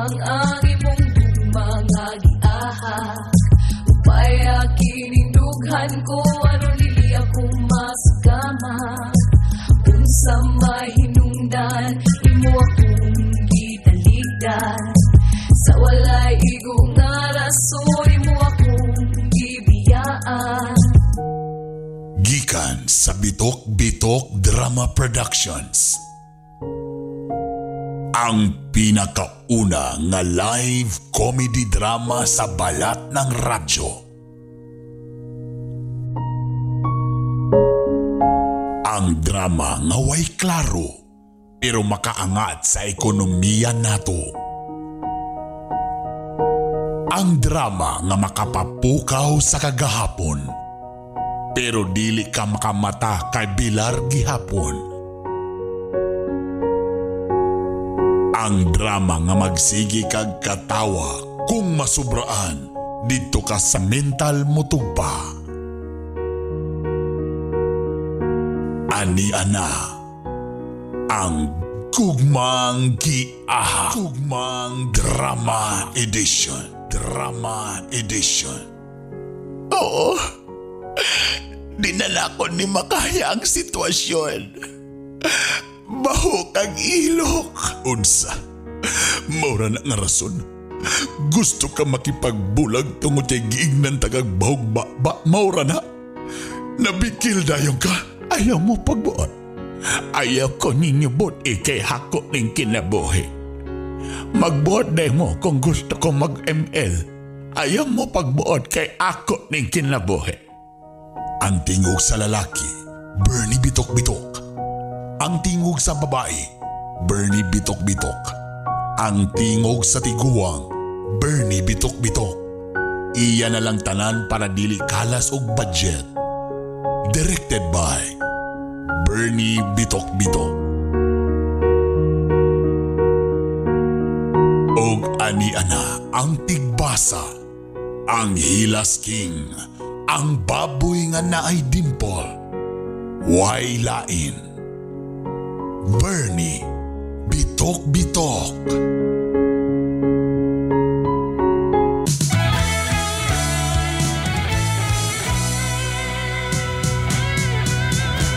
lamang ang imong mga giahak. Upaya kinindughan ko aron dili ako masgamak. Unsa may hinungdan imo akong gitaligdan. Sa walay igo nga rason imo akong gibiyaan. Gikan sa Bitok-Bitok Drama Productions. Ang pinakauna nga live comedy drama sa balat ng radyo. Ang drama nga way klaro pero makaangat sa ekonomiya nato. Ang drama nga makapapukaw sa kagahapon pero dili ka makamata kay bilar gihapon. Ang drama nga magsigi kag katawa kung masubraan dito ka sa mental mutugpa. Ani ana ang Gugmang Giaha. Gugmang Drama Edition. Drama Edition. Oo, dinala ko ni makaya ang sitwasyon. Baho kang ilok. Unsa? Maura na nga rason. Gusto ka makipagbulag tungod kay giingnan tagag bahog ba? Maura na? Nabikil dayong ka? Ayaw mo pagbuot. Ayaw ko ninyo buot kay hako ning kinabuhi. Magbuot day mo kung gusto ko mag-ML. Ayaw mo pagbuot kay ako ning kinabuhi. Ang tingog sa lalaki, Bernie Bitok-Bitok. Ang tingog sa babae, Bernie Bitok-Bitok. Ang tingog sa tiguang, Bernie Bitok-Bitok. Iya na lang tanan para dili kalas og budget. Directed by Bernie Bitok-Bitok. Og ani ana ang tigbasa, ang Hilas King, ang baboy nga naay dimple. Way lain. Bernie Bitok-Bitok.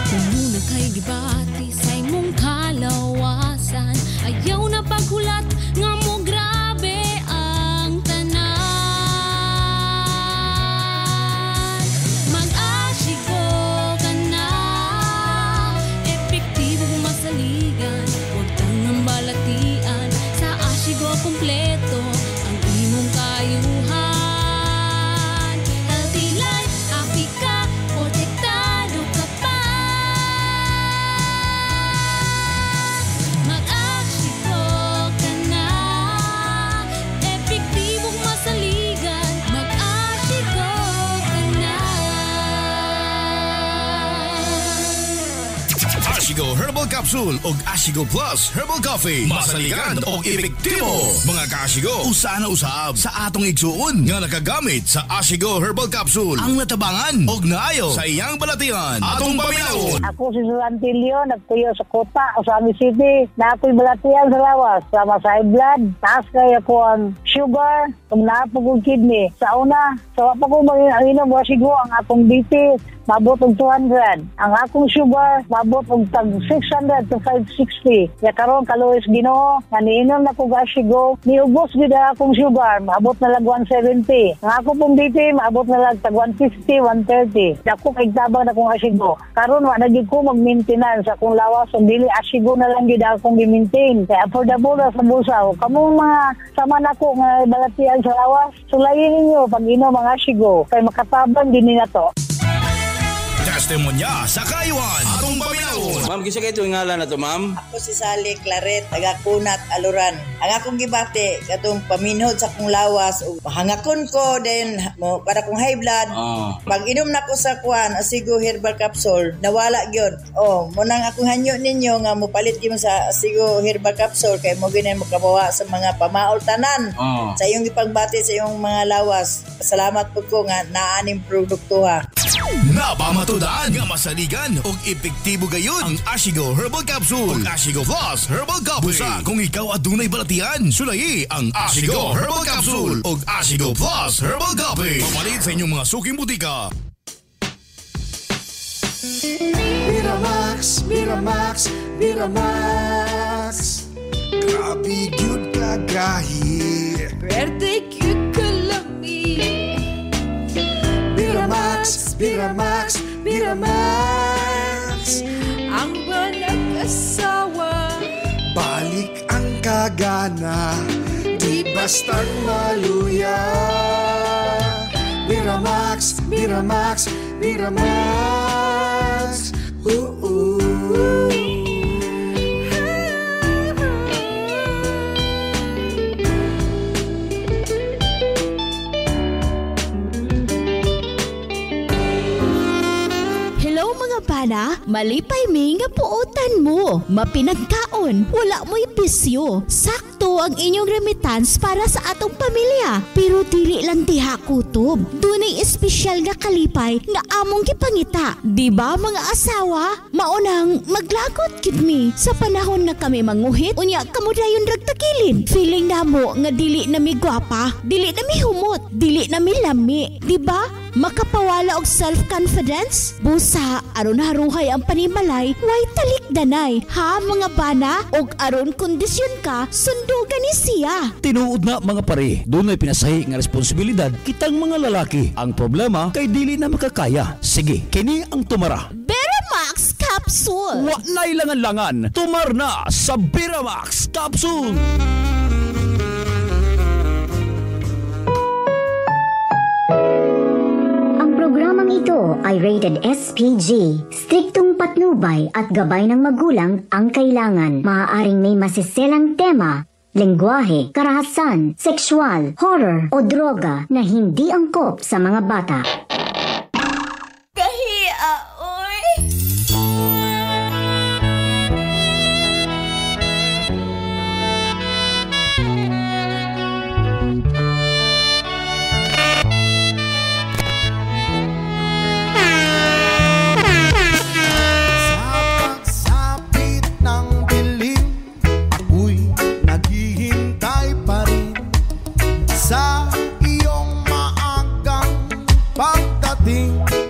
Kung muna kay gibati sa imong kalawasan, ayaw na paghulat nga mo grabe ang tanan. Mag-asigo ka na, epektibo masaligan, huwag kang nambalatian. Sa asigo kompleto ang imong kayuhan. Healthy life, happy ka, protektado ka pa. Mag-asigo ka na, epektibong masaligan. Mag-asigo ka na. Ashigo Herbal Capsule ug Ashigo Plus Herbal Coffee. Masaligan og epektibo. Mga ka-Ashigo, usa na usab sa atong igsuon nga nakagamit sa Ashigo Herbal Capsule. Ang natabangan og naayo sa iyang balatian. Atong paminawon. Ako si Sulantilio, nagtuyo sa Kota, Osami City. Na ako'y balatian sa lawas. Sama sa high blood. Taas kaya ko ang sugar. Kung naapag kidney. Sa una, sa wapa ko mag-inom, wasigo ang akong BP. Mabot og 200. Ang akong sugar, mabot og tag 600 to 560. Ya karon kaluwis Ginoo, nga niinom na ko gasigo, niubos gid ang akong sugar, mabot na lag 170. Ang ako pong BP, mabot na lag tag 150, 130. Dako kay tabang na kong asigo. Karon wa na gid ko mag-maintenance akong lawas, ug dili asigo na lang gid akong gi-maintain. Kay affordable na sa bulsa. Kamong mga sama nako nga balatian sa lawas, sulayin ninyo pag inom ang asigo kay makatabang din na to. Testimonya sa kayuan. Atong paminawon. Ma'am, kisa kayo itong ngalan na to, ma'am? Ako si Sally Claret, taga Kunat, Aluran. Ang akong gibate, katong paminhod sa kong lawas, o hangakon ko, then mo, para kong high blood. Pag inom na ko sa kuan, Asigo Herbal Capsule, nawala yun. Munang akong hanyo ninyo nga mo palit yun sa Asigo Herbal Capsule, kay mo ganyan makabawa sa mga pamaol tanan. Sa iyong ipagbate sa iyong mga lawas. Salamat po ko nga naaning produkto ha. Napamatudan nga masaligan og epektibo gayon ang Ashigo Herbal Capsule ug Ashigo Plus Herbal Coffee. Busa kung ikaw adunay balatian, sulayi ang Ashigo Herbal Capsule ug Ashigo Plus Herbal Coffee. Papalit sa inyong mga suking butika. Miramax, Miramax, Miramax. Grabe gyud kagahi. Pwerte cute ka lami. Miramax, Miramax, Miramax. Ang walang asawa. Balik ang kagana, di bastang maluya. Miramax, Miramax, Miramax. Hello mga bana, malipay mi nga puotan mo. Mapinagkaon, wala mo'y bisyo. Sakto ang inyong remittance para sa atong pamilya. Pero dili lang diha kutob. Dunay espesyal nga kalipay nga among gipangita. Di ba mga asawa? Maunang maglagot gid mi sa panahon na kami manguhit. Unya kamo dayon ragtakilin. Feeling namo nga dili na mi gwapa, dili na mi humot, dili na mi lami. Di ba? Makapawala og self-confidence? Busa, aron haruhay ang panimalay, way talikdanay. Ha mga bana? Og aron kondisyon ka, sundugan ni siya. Tinuod na mga pare, doon ay pinasahi nga responsibilidad kitang mga lalaki. Ang problema kay dili na makakaya. Sige, kini ang tumara. Biramax Capsule! Wa na'y langan-langan, tumar na sa Biramax Capsule! Programang ito ay rated SPG. Striktong patnubay at gabay ng magulang ang kailangan. Maaaring may masiselang tema, lengguwahe, karahasan, sexual, horror o droga na hindi angkop sa mga bata. Kahiya, oy!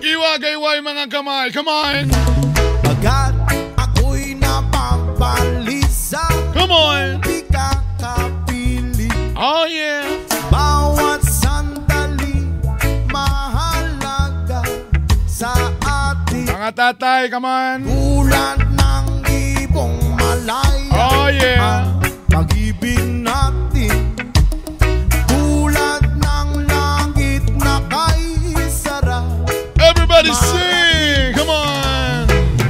Iwagayway mga kamay, come on! Bagat ako'y napabalisa. Come on! Di kakapili. Oh yeah! Bawat sandali mahalaga sa atin. Mga tatay, come on! Tulad ng ibong malaya. Oh yeah! Pag-ibig natin. Tulad ng langit na kay sarap. Everybody sing! Come on!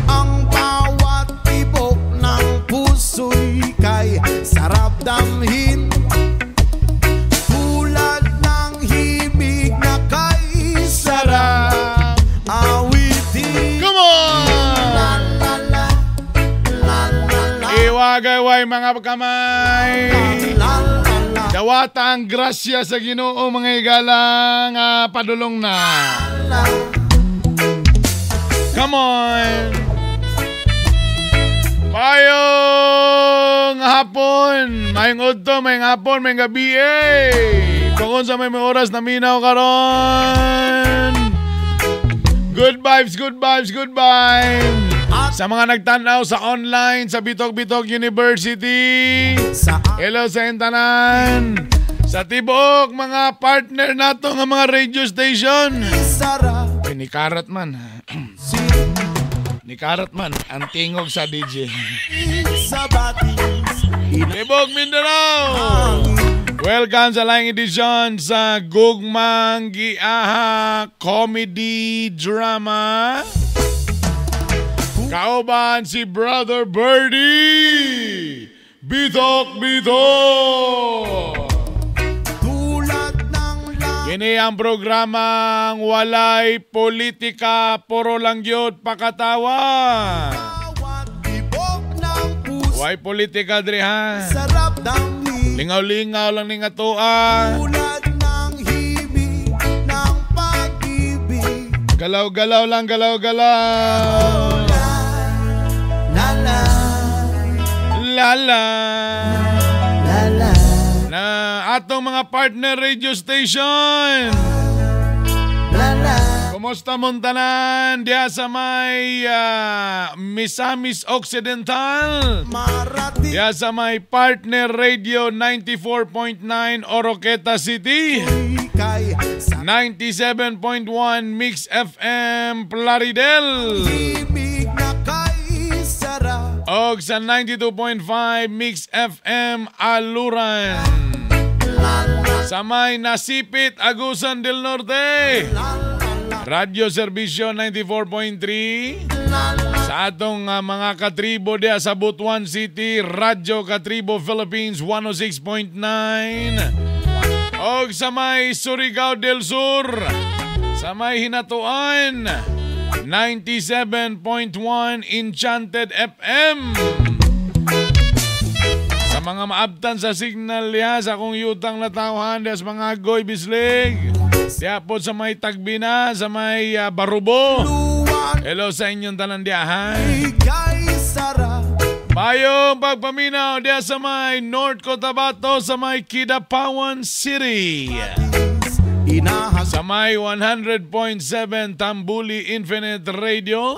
Ang bawat tibok ng puso'y kay sarap damhin. Tulad ng himig na kay sarap awitin. Come on! La la la, la la la. Iwagayway mga kamay! La la la. Dawata ang grasya sa Ginoo mga igalang padulong na. Come on! Mayong hapon! Mayong udto, mayong hapon, mayong gabi Kung sa may oras na minaw karon. Good vibes, good vibes, good vibes! Sa mga nagtanaw sa online sa Bitok-Bitok University. Hello sa intanan. Sa tibok mga partner nato nga mga radio station. Ni Karat man. Ni Karat man ang tingog sa DJ. Tibok Mindanao. Welcome sa laing edisyon sa Gugmang Giaha Comedy Drama. Kauban si Brother Birdie. Bitok-Bitok. Kini ang programang walay politika, puro lang yun pakatawa. Walay politika dre ha. Lingaw-lingaw lang ning atoan. Galaw-galaw lang, galaw-galaw. Lala. Lala. Lala. Na atong mga partner radio station. Lala. Kumusta mong tanan diya sa may Misamis Occidental? Diya sa may partner radio 94.9 Oroqueta City, 97.1 Mix FM Plaridel, og sa 92.5 Mix FM Aluran, sa may Nasipit Agusan del Norte, Radio Servisyo 94.3, sa atong mga katribo diya sa Butuan City, Radyo Katribo Philippines 106.9, og sa may Surigao del Sur, sa may Hinatuan 97.1 Enchanted FM. Sa mga maabtan sa signal ya sa akong yutang na tawhan des mga Goy Bislig, diya po sa may Tagbina, sa may Barubo. Hello sa inyong tanan diya, ha? Mayong pagpaminaw diya sa may North Cotabato, sa may Kidapawan City, sa may 100.7 Tambuli Infinite Radio,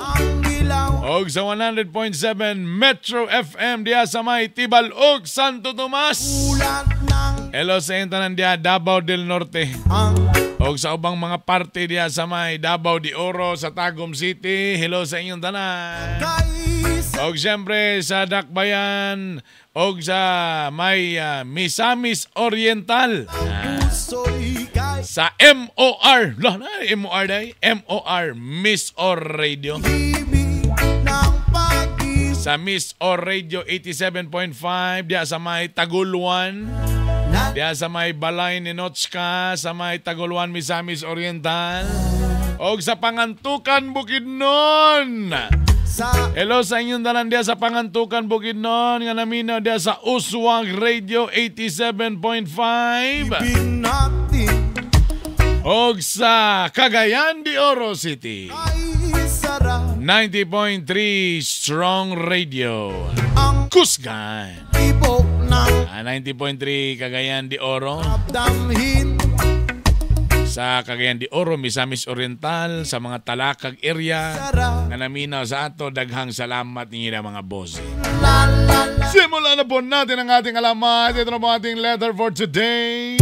o sa 100.7 Metro FM diya sa may Tibalog, Santo Tomas. Hello sa inyong tanan diya, Davao del Norte, o sa ubang mga parte diya sa may Davao de Oro, sa Tagum City. Hello sa inyong tanan. O siyempre sa Dakbayan, o sa may Misamis Oriental, sa MOR, MOR day, MOR Miss Or Radio, sa Miss Or Radio 87.5 diya sa may Taguluan, diya sa may Balay ni Notchka, sa may Taguluan Misamis Oriental, o sa Pangantukan Bukidnon. Hello sa inyong tanan diya sa Pangantukan Bukidnon, nga naminaw diya sa Uswag Radio 87.5, og sa Cagayan de Oro City 90.3 Strong Radio Kusgan, 90.3 Cagayan de Oro, sa Cagayan de Oro, Misamis Oriental, sa mga Talakag area nga naminaw sa ato, daghang salamat ninyo na mga boss. Simulan na po natin ang ating alamat. Ito na po ating letter for today.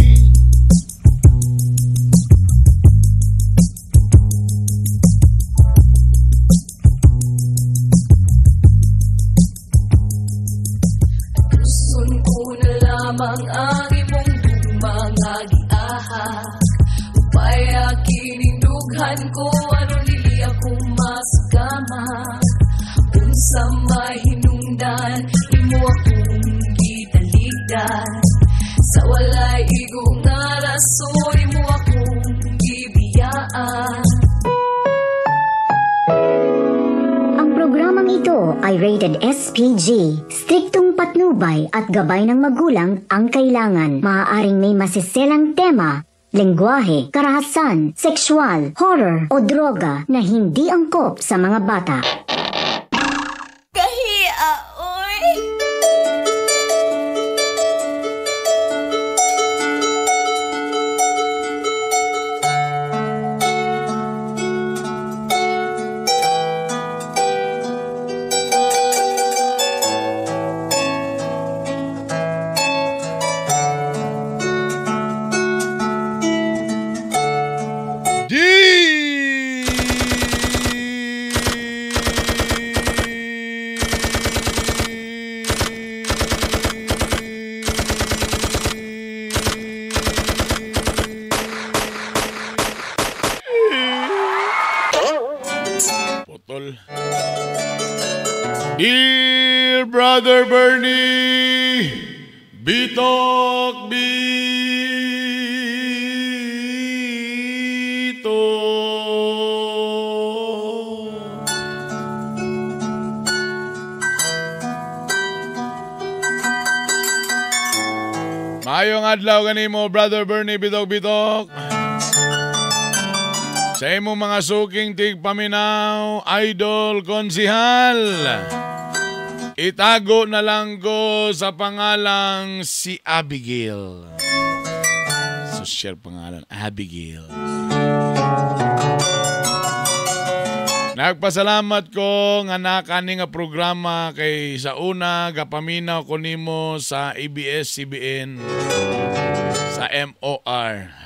Gusto ko na lamang ang imong mga giaha, upaya kinindughan ko ano nili ako masgama, unsa mahinungdan imo akong gitaligdan, sa walay igong nga rason imo akong gibiyaan. Ang programang ito ay rated SPG. Striktong patnubay at gabay ng magulang ang kailangan. Maaaring may masiselang tema, lengguwahe, karahasan, sexual, horror o droga na hindi angkop sa mga bata. Kahiya, oy! Dear Brother Bernie, Bitok Bito. Mayong adlaw kanimo, Brother Bernie, Bitok Bitok. Sa imong mga suking tigpaminaw, Idol Konsihal, itago na lang ko sa pangalang si Abigail. So share pangalan, Abigail. Nagpasalamat ko nga nakani nga programa kay sa una gapaminaw ko nimo sa ABS-CBN sa MOR.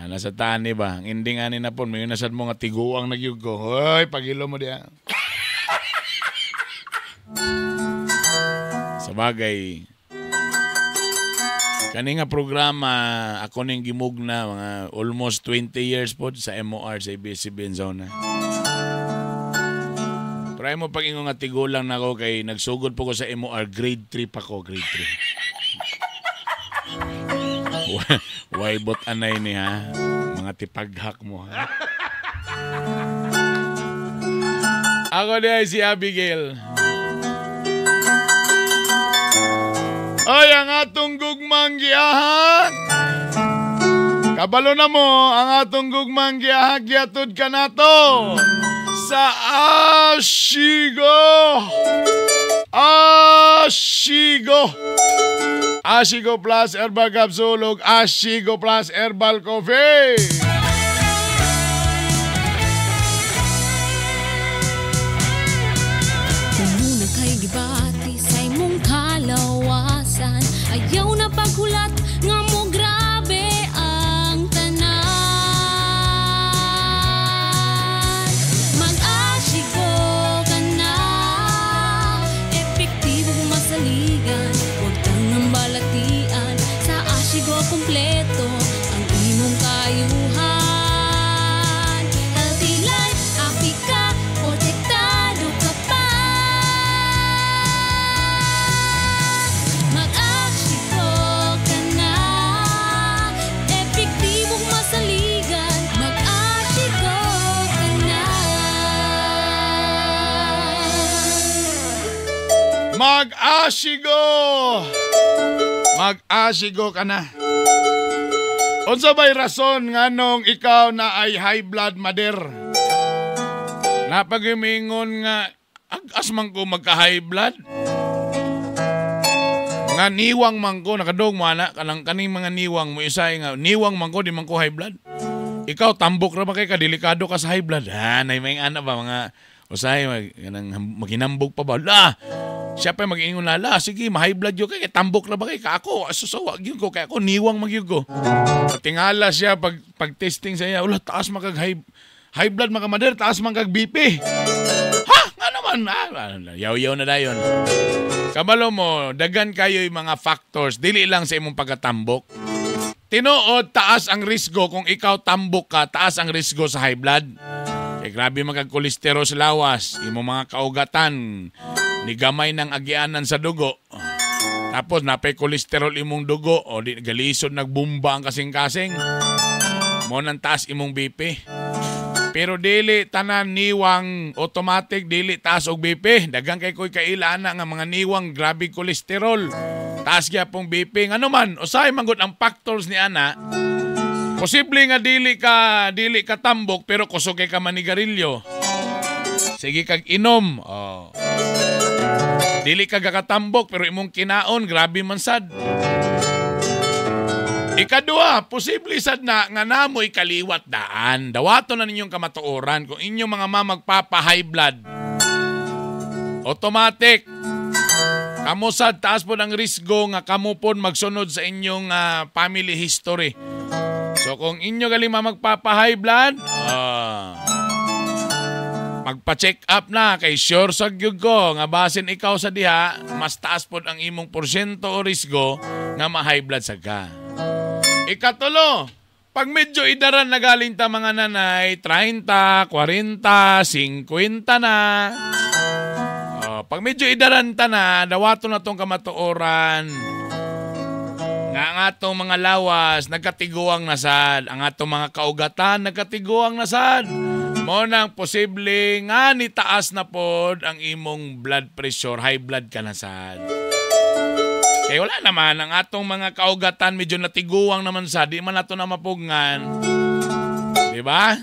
Nasa tani ba? Ang ending ani na po, may nasad mo nga tiguang nagyug ko. Hoy, pagilo mo diya. Sa bagay, kani nga programa, ako ning gimugna, mga almost 20 years po sa MOR, sa ABS-CBN zona. Try mo pag-ingo nga tigulang na ako kay nagsugod po ko sa MOR, grade 3 pa ko, grade 3. Why bot anay ni ha? Mga tipaghak mo ha? Ako niya si Abigail. Ay, ang atong gugmang giahak. Kabalo na mo, ang atong gugmang giahak giatod ka na to sa Ashigo. Ashigo Plus Herbal Capsule ug Ashigo Plus Herbal Coffee. Kung muna kay gibati sa imong kalawasan, ayaw na paghulat nga mo grabe ang tanan. Mag-Ashigo ka na, epektibo masaligan. Balatian sa Ashigo kompleto ang imong kayuhan. Healthy life, happy ka, protektado ka pa. Mag-Ashigo ka na, epektibong masaligan. Mag-Ashigo ka na. Mag-Ashigo! Mag-Ashigo ka na. Unsa bay rason nganong ikaw na ay high blood mother? Napagimingon nga agas man ko magka-high blood. Nga niwang man ko nakadong mo ana kanang kaning mga niwang mo isay nga niwang man ko di man ko high blood. Ikaw tambok ra ba kay ka delikado ka sa high blood? Ha, nay may ana ba mga usay maghinambog pa ba? La. Siya pa mag-ingon lala, sige, ma-high blood yun kay tambok na ba kay ako, asusawa yun ko, kaya ako niwang magyug ko. Tingala siya, pag-testing sa iya, ula, taas high blood mga mother, taas magkag BP. Ha? Nga naman, yaw-yaw na dayon. Kabalo mo, dagan kayo yung mga factors, dili lang sa imong pagkatambok. Tinuod, taas ang risgo, kung ikaw tambok ka, taas ang risgo sa high blood. Kaya grabe magkag-kolesterol sa lawas, imong mga kaugatan, ni gamay ng agianan sa dugo. Tapos napay kolesterol imong dugo o di galisod nagbumba ang kasing-kasing. Mo nang taas imong BP. Pero dili tanan niwang automatic dili taas og BP. Dagang kay koy kaila na nga mga niwang grabe kolesterol. Taas gyud pong BP. Ngano man usay man gud ang factors ni ana. Posible nga dili ka tambok pero kusog kay ka manigarilyo. Sige kag inom. Oh. Dili ka gakatambok pero imong kinaon grabe man sad. Ikaduha, posible sad na nga namoy kaliwat daan. Dawato na ninyong kamatuoran kung inyong mga magpapa-high blood. Automatic. Kamo sad taas po ng risgo nga kamo po magsunod sa inyong family history. So kung inyo galing magpapa-high blood, magpa-check up na kay sure sa gyud ko nga basin ikaw sa diha mas taas pod ang imong porsyento o risgo nga ma-high blood sa ka. Ikatulo, pag medyo idaran na galing ta mga nanay, 30, 40, 50 na. Pag medyo idaran ta na, dawato na tong kamatuoran. Nga ang atong mga lawas nagkatiguang nasad, ang atong mga kaugatan nagkatiguang nasad. Mo nang posible nga ni taas na pod ang imong blood pressure, high blood ka na sad. Kaya wala naman, ang atong mga kaugatan medyo natiguang naman sad, di man nato na mapugngan. Di ba?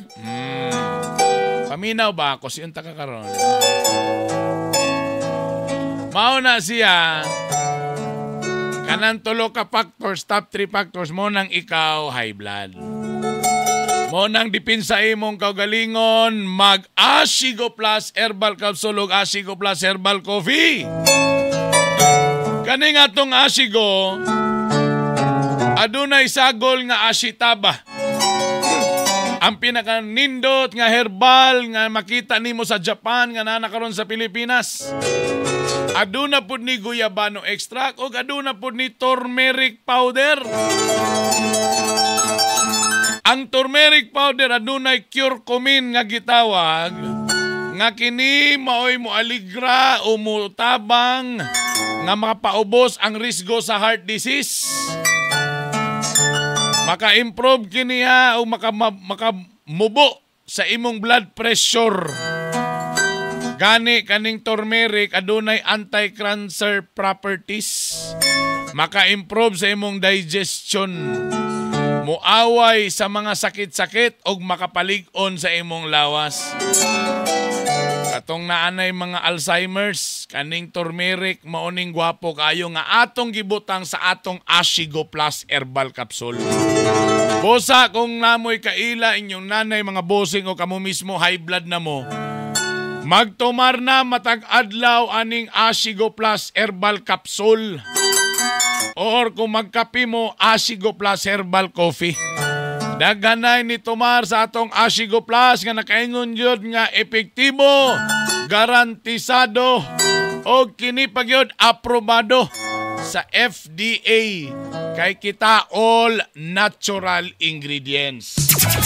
Paminaw ba ako siyang takakaroon? Mauna siya, kanang tulo ka factors, top 3 factors mo nang ikaw high blood. Mo nang dipinsa imong kaugalingon, mag-Ashigo Plus Herbal Capsule ug Ashigo Plus Herbal Coffee. Kani nga tong Ashigo, adunay sagol nga ashitaba. Ang pinaka-nindot nga herbal nga makita nimo sa Japan nga nanakaron sa Pilipinas. Aduna pud ni guyabano extract o aduna pud ni turmeric powder. Ang turmeric powder adunay curcumin nga gitawag nga kini maoy moaligra o mutabang nga makapaubos ang risgo sa heart disease. Maka-improve kiniya o makamubo sa imong blood pressure. Gani kaning turmeric adunay anti-cancer properties. Maka-improve sa imong digestion. Muaway sa mga sakit-sakit o makapalig-on sa imong lawas. Katong naanay mga Alzheimer's, kaning turmeric maoning gwapo kayo nga atong gibutang sa atong Ashigo Plus Herbal Capsule. Bosa kung namoy kaila inyong nanay mga bossing o kamo mismo high blood na mo, magtumar na matag adlaw aning Ashigo Plus Herbal Capsule. Or kung magkapi mo, Ashigo Plus Herbal Coffee. Daganay ni tumar sa atong Ashigo Plus nga nakaingon yun nga epektibo, garantisado, o kinipagyod aprobado sa FDA kay kita all natural ingredients.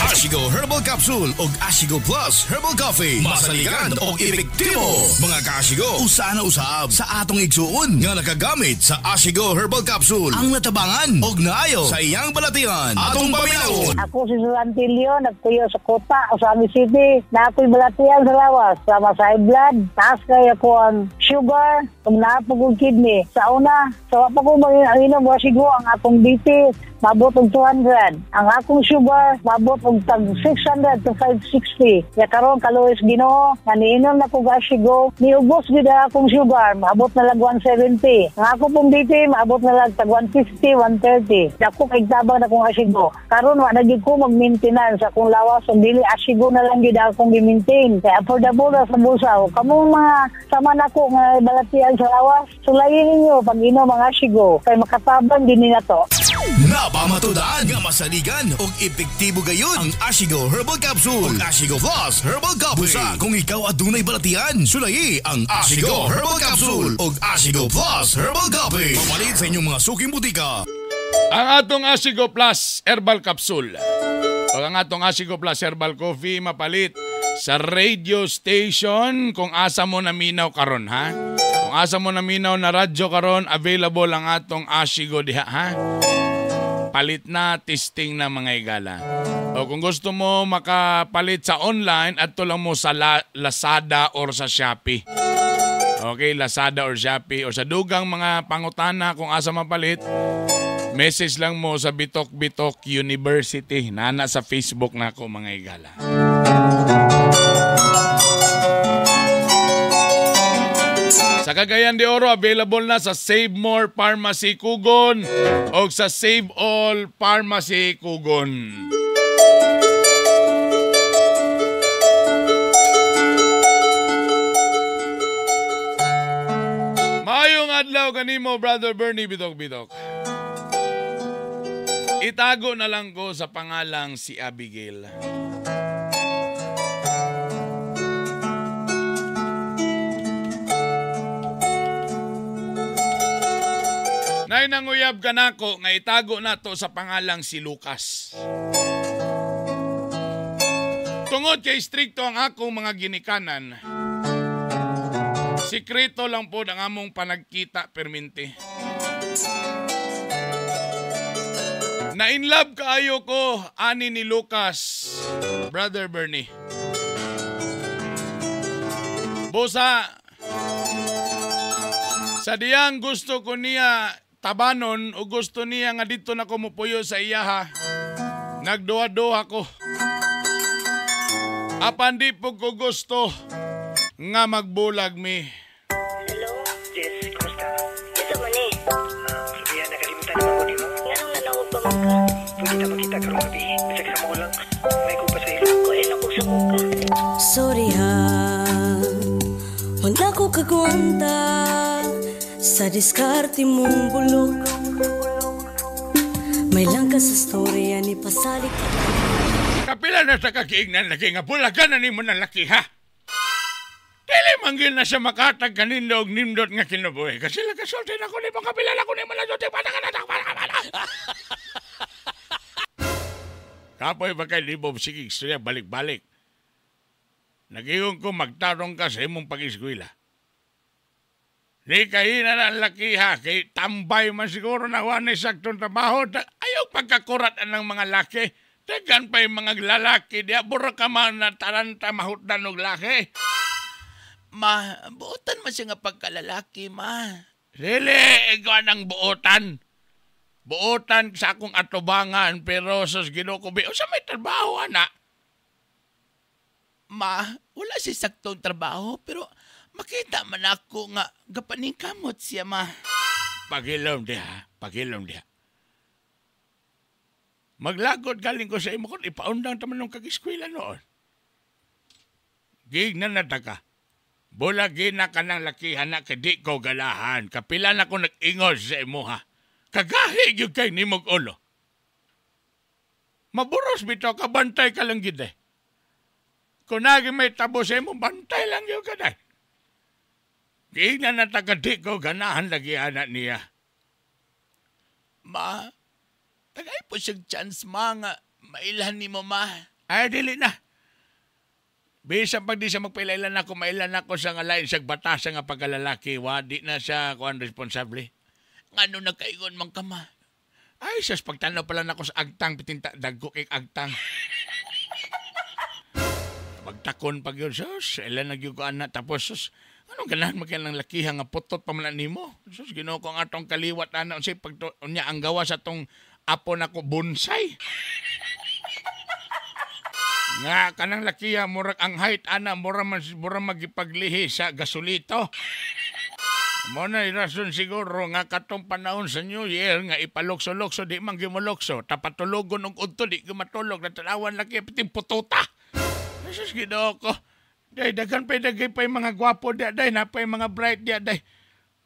Ashigo Herbal Capsule ug Ashigo Plus Herbal Coffee. Masaligan og epektibo. Mga ka-Ashigo, usa na usab sa atong igsuon nga nakagamit sa Ashigo Herbal Capsule. Ang natabangan og naayo sa iyang balatian. Atong paminawon. Ako si Sulantilio, nagtuyo sa Kota, Osami City. Na ako'y balatian sa lawas. Sama sa high blood. Taas kaya ko ang sugar. Kung naapag kidney. Sa una, sa wapa ko mag-inom Ashigo ang akong BP. Mabot og 200. Ang akong sugar, mabot og tag 600 to 560. Ya karon kaluis Ginoo, naniinom na ko Ashigo, niubos gid ang akong sugar, mabot na lag 170. Ang ako pong BP, mabot na lag tag 150, 130. Dako kay tabang na kong Ashigo. Karon wa na gid ko mag-maintenance sa akong lawas, so dili Ashigo na lang gid akong gi-maintain. Kay affordable na sa bulsa. Kamo mga sama nako nga balatian sa lawas, sulayin ninyo pag inom ang Ashigo kay makatabang din na to. Napamatudaan nga masaligan og epektibo gayon ang Ashigo Herbal Capsule ug Ashigo Plus Herbal Coffee. Busa kung ikaw adunay balatian, sulayi ang Ashigo Herbal Capsule ug Ashigo Plus Herbal Coffee. Papalit sa inyong mga suking butika. Ang atong Ashigo Plus Herbal Capsule o ang atong Ashigo Plus Herbal Coffee mapalit sa radio station kung asa mo naminaw karon, ha? Kung asa mo naminaw na radyo karon, available ang atong Ashigo diha, ha? Palit na, testing na mga igala. O kung gusto mo makapalit sa online, adto lang mo sa Lazada or sa Shopee. Okay, Lazada or Shopee or sa dugang mga pangutana kung asa mapalit, message lang mo sa Bitok Bitok University. Nana sa Facebook na ako mga igala. Sa Cagayan de Oro, available na sa Save More Pharmacy Kugon o sa Save All Pharmacy Kugon. Mayong adlaw kanimo, Brother Bernie Bitok-Bitok. Itago na lang ko sa pangalang si Abigail. Nay nanguyab ka nako nga itago na to sa pangalang si Lucas. Tungod kay strikto ang akong mga ginikanan, sikreto lang po ang among panagkita perminti. Na-inlove kaayo ko, ani ni Lucas, Brother Bernie. Bosa, sa diyang gusto ko niya tabanon o gusto niya nga dito na kumupuyo sa iyaha, nagduha-duha ko. Apan di po ko gusto nga magbulag mi. Hello? Jess, kumusta? Isa man eh. Sabihan, nakalimutan naman ko di mo. Nga nung nanawag pa man ka. Pwede na magkita karong gabi. Masaksa mo lang. May kupa sa ilo. Ako ay ako sa muka. Sorry ha. Wala ko kagwanta sa diskarte mong bulok. May lang ka sa storya ni pasalik. Kapila na sa kakiignan laki nga bulagan na ni mo ng laki ha. Dili manggil na siya makatag kanindo og nimdot nga kinabuhi. Kasi lagasulti na ko ni mo kapila na ko ni mo na dote para. Kapoy ba kay libob sige istorya balik-balik. Nag-iyon ko magtarong ka sa imong pag-iskwila. Di kahina na ang laki ha, kay tambay man siguro na wala saktong trabaho. Ayaw pagkakurat ng mga laki. Tagan pa yung mga lalaki. Di abura ka man na taranta mahutdan og laki. Ma, buotan man siya nga pagkalalaki, ma. Really, ikaw ang buotan. Buotan sa akong atubangan, pero sus ginukubi. O sa may trabaho, anak? Ma, wala si saktong trabaho, pero makita man ako nga gapaning kamot siya, ma. Pagilom diha, pagilom diha. Maglagod galing ko sa imo kung ipaundang taman ng kag-eskwela noon. Gig na nataka. Bulagi na ka ng lakihan na kadi ko galahan. Kapila na ko nag-ingos sa imo ha. Kagahi yung kay nimog ulo. Maburos bitaw ka, bantay ka lang gid eh. Kung naging may tabo sa imo, bantay lang yung kaday. Gig na natakadi ko ganahan lagi anak niya. Ma, tagay po siyang chance, ma, nga mailan ni mo, ma. Ay, dili na. Bisa pag di siya magpailan ako, mailan ako sa nga lain siyang batasa nga pagkalalaki, di na siya kuan responsable. Ngano nagkaigon man ka, ma? Ay, sas pagtanaw pala na ako sa agtang, pitinta, dagko kay agtang. Pagtakon pag yun, sus, ilan nagyo ko anak, tapos sus, anong ganahan magkailang lakihan nga putot pa man ni mo? Sus, ginoo ko nga atong kaliwat, anak, unsay pag niya ang gawa sa tong apo na ko bonsai. Nga kanang lakiya murag ang height ana mura magipaglihi sa gasolito. Mo na rason siguro nga katong panahon sa New Year nga ipalokso-lokso di man gimolokso tapatulogon og udto di gumatulog na tanawan laki piting pututa. Jesus Ginoo ko. Day daghan pa dagay pa mga gwapo day na pa mga bright day.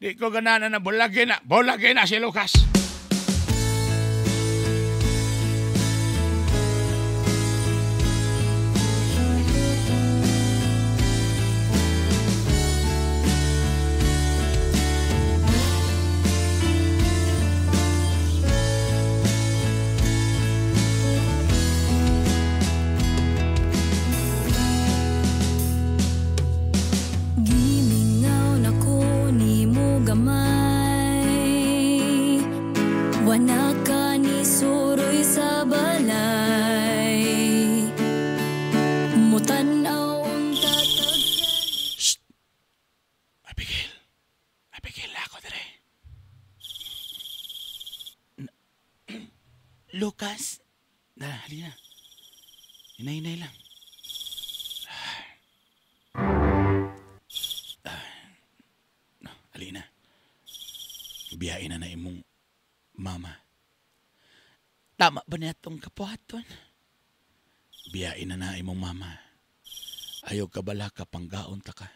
Di ko ganana na bulagi na si Lucas. Lucas? Halina. Hinay-hinay lang. Halina. Biyain na imong mama. Tama ba niya itong kapuhaton? Biyain na imong mama. Ayaw ka bala ka panggaon ta ka.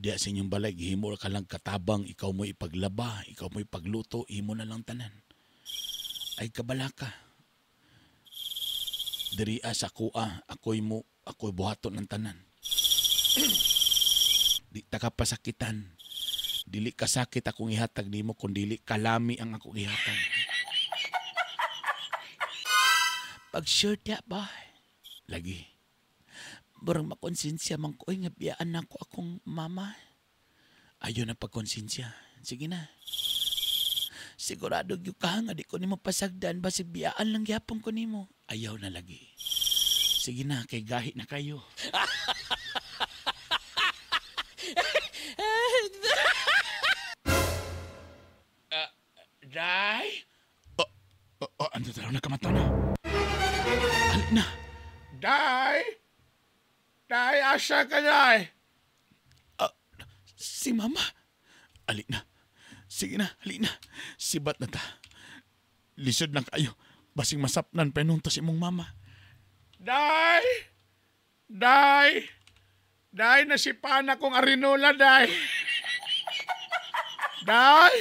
Diya sa inyong balay, himo ka lang katabang, ikaw mo ipaglaba, ikaw mo ipagluto, himo na lang tanan. Ay kabala ka. Diri sa kuha, ako'y buhaton ng tanan. Di ta ka pasakitan. Dili ka sakit akong ihatag nimo, kung dili kalami ang akong ihatag. Pag sure niya ba? Lagi. Barang makonsensya man ko nga biyaan ako akong mama. Ayaw na pagkonsensya. Sige na. Sigurado yung ka nga di ko nimo pasagdan basi biyaan lang yapon ko nimo. Ayaw na lagi. Sige na, kay gahi na kayo. Day? Ano taraw na kamata na? Alik na. Day? asa ka day? Si Mama. Ali na. Sige na, ali na. Sibat na ta. Lisod na kayo. Basing masapnan penunta si mong mama. Day! Day! Day, nasipan akong arinola, day. Day!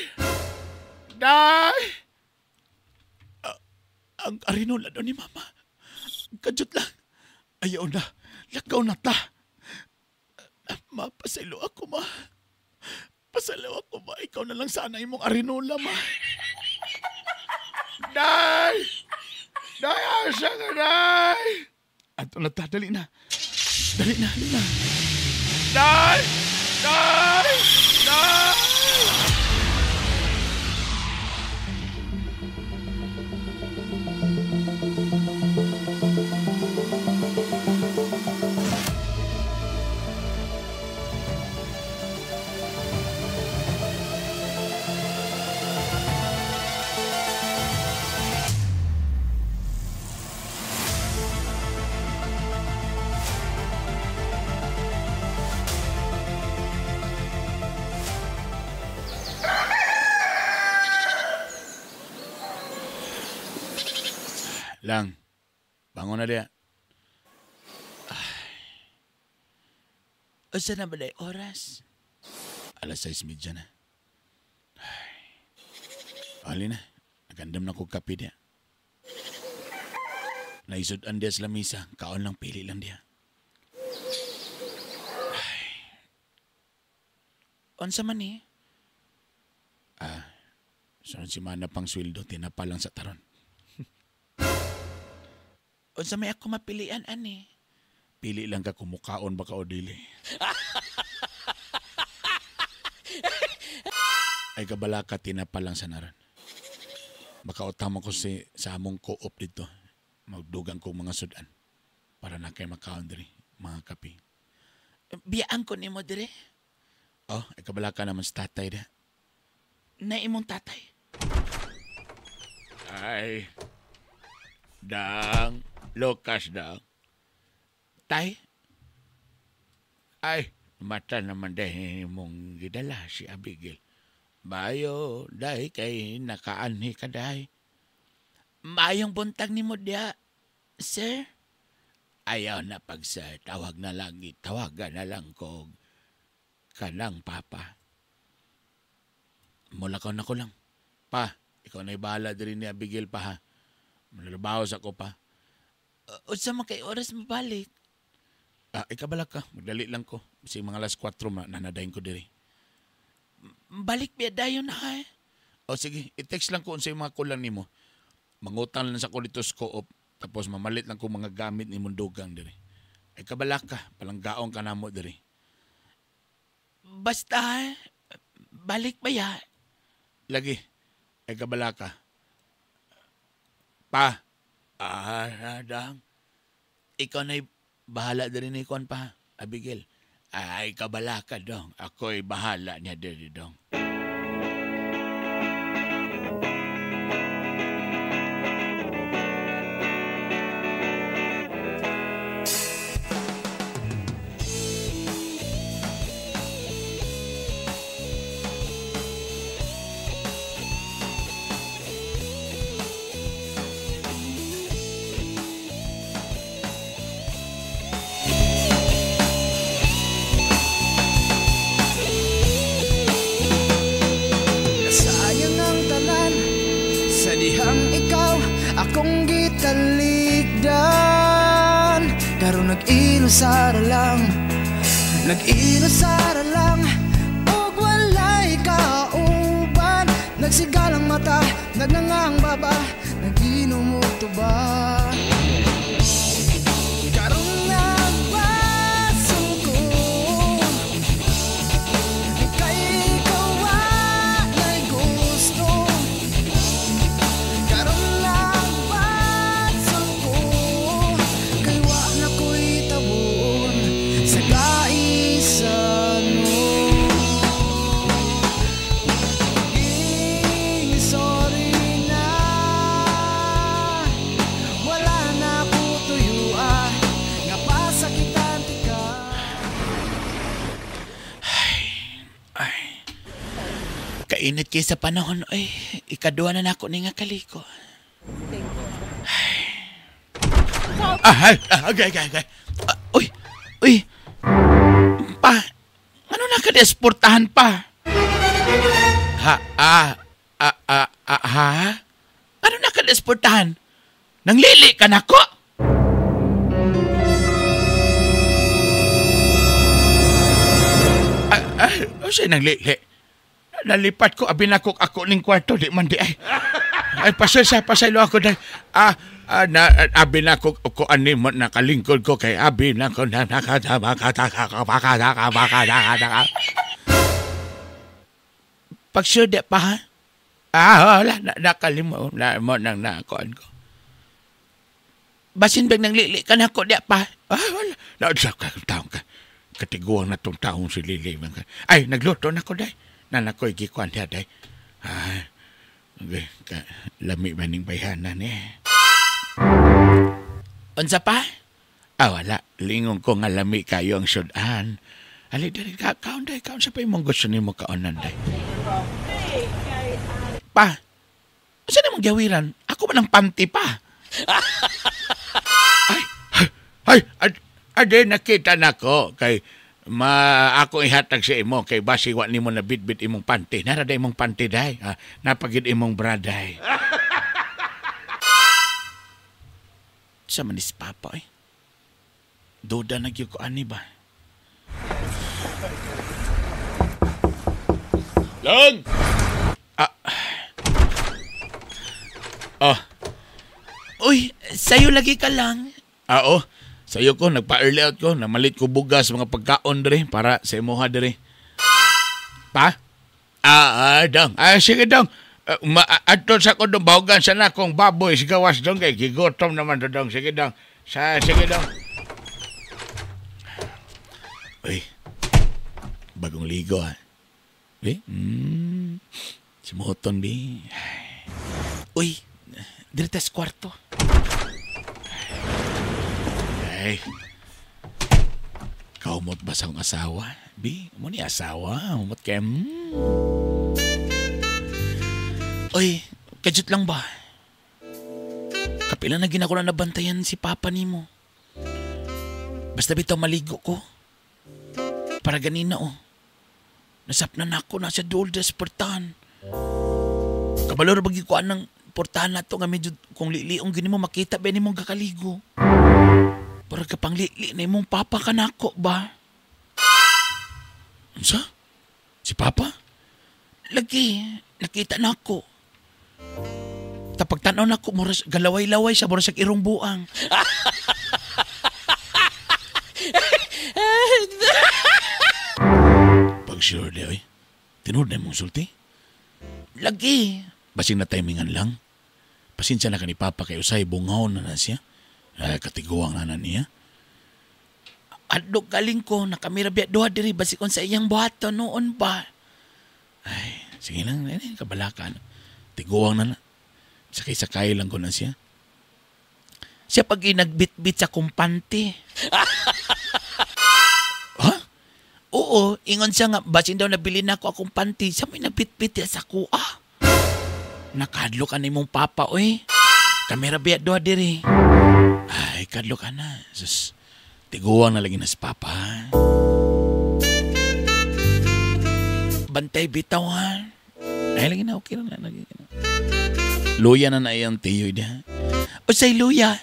Day! Ang arinola doon ni Mama. Kadyot lang. Ayaw na. Lakaw na ta. Pasalo ako, ma. Pasalo ako, ma. Ikaw na lang sana imong arinola, ma. Day! Day, asa ka, day? Ato na ta, dali na. Dali na, dali na. Day! Day! Day! Lang, bangon na diya. Asa na ba na oras? 6:30 na. Ali na, nagandam na ko kape diya. Naisudan diya sa lamisa, kaon lang pili lang diya. Unsa man ni? Sunod si Mana pang sweldo, tinapa lang sa taron. Unsa may ako mapilian, ani? Pili lang ka kumukaon baka o dili. Ay kabala ka, tinapa lang sa naran. Baka utama ko sa among co-op dito. Magdugang kong mga sudan. Para na kayo makaon diri, mga kape. Biyaan ko nimo dire? Oh, ay kabala ka naman sa tatay da. Na imong tatay? Ay, Dang, Lucas Dang. Tay? Ay, mata naman dahil mong gidala si Abigail. Bayo, dahil kay nakaanhi ka dahil. Mayong buntag ni mo diya, sir? Ayaw na pag sa tawag na lang, tawagan na lang ko kanang papa. Mula ko na ko lang. Pa, ikaw na ibahala din ni Abigail pa ha. Malalabaw sa ko pa. Unsa man kay oras mabalik? Ikabalak ka. Magdali lang ko. Kasi mga alas 4 nanadayin ko diri. Balik biya dayon na ha? O sige, i-text lang ko sa mga kulang nimo. Mangutang lang sa ko dito sa co-op. Tapos mamalit lang ko mga gamit ni Mundugang diri. Ikabalak ka. Palanggaong ka na mo diri. Basta, balik ba ya? Lagi. Ikabalak ka. Pa. Dang. Ikaw na'y bahala din ni Kon pa, Abigail. Ay, kabala ka dong. Ako'y bahala niya diri dong. Dihang ikaw akong gitaligdan, karon nag-inusara lang og walay kauban. Nagsigalang mata, nagnangang baba, nag-inom og tuba. Karon nagbasong ko kay ikaw ay gusto. Sa kaisan Kainit kay sa panahon, ay, ikaduha na nako ni nga kaliko. Okay. Uy. Pa, ano na ka-desportahan pa? Ha? Ano na ka-desportahan? Nanglili ka na ko? Siya nanglili. Nalipat ko, abin ako ning kwarto, di man di ay. Ay, pasaylo ako dahil. Abin ako ko animo nakalingkod ko kay abin ako na Pagsuda pa ha? Wala, nakalimot mo nang nakuan ko. Basin bag nang lili ka na ko, di pa? Wala. Naudsa ka, taong ka. Katiguang na itong taong si Lili. Ay, nagluto na ko, day. Nanakoy gikuan niya, day. Okay, lami ba ning bayhanan, eh. Unsa pa? Wala. Lingon ko nga lami kayo ang sudan. Ali, dari kaon, day. Kaon sa pa yung gusto ni mo kaonan, day. Pa, saan namang gawiran? Ako ba ng panty pa? Ade, nakita na ko kay ako ihatag sa imo kay basi wa nimo na bitbit imong panty. Nara day imong panty day. Napagid imong braday. Sa manis papa eh. Duda na gyud ko ani ba? Long! Uy, sa'yo lagi ka lang. Oo. Sa'yo ko, nagpa-early out ko, namalit ko bugas mga pagkaon dere para sa imuha dere. Pa? Dong. Sige dong. Adto sa ko dong, bahugan sana akong baboy. Sigawas dong kay gigotom naman dong. Sige dong. Sige dong. Uy, bagong ligo ha. Simuton bi. Uy, dirita sa kwarto. Ay, kaumot ba sa akong asawa? Bi, mo ni asawa. Umot kayo. Uy, kajut lang ba? Kapila na ginako na nabantayan si papa ni mo. Basta bitaw maligo ko. Para ganina nasapnan ako na sa duldas portahan. Kabalor bagi ko anang portahan na to nga medyo kung liliong gini mo makita ba ni mong kakaligo. Para kapang lili na imong papa ka na ako ba? Ano sa? Si papa? Lagi, nakita na ako. Tapag tanaw na ako, moras, galaway-laway sa moras irong buang. Pag sure de, oy. Tinood na mong sulti? Lagi. Basing na timingan lang. Pasensya na ka ni papa kay usay bungaw na siya. Katiguang na niya. Adlok galing ko, nakamirabiya doha diri basikon sa iyang buhato noon ba? Ay, sige lang, kabalakan. Tiguang na. Sakay-sakay lang ko na siya. Siya pag inagbit-bit sa kumpante. Ha? Oo, ingon siya nga, basin daw nabili na ako akong panty. Siya may nabit-bit sa kuha. Nakadlo ka na mong papa, oy. Kamirabiya doha diri. Ay, kadlo ka na. Sus, tiguang na lagi na si papa. Bantay bitaw ha. Ay, lagi na, okay na. Luya na na iyang tiyo niya. O say luya,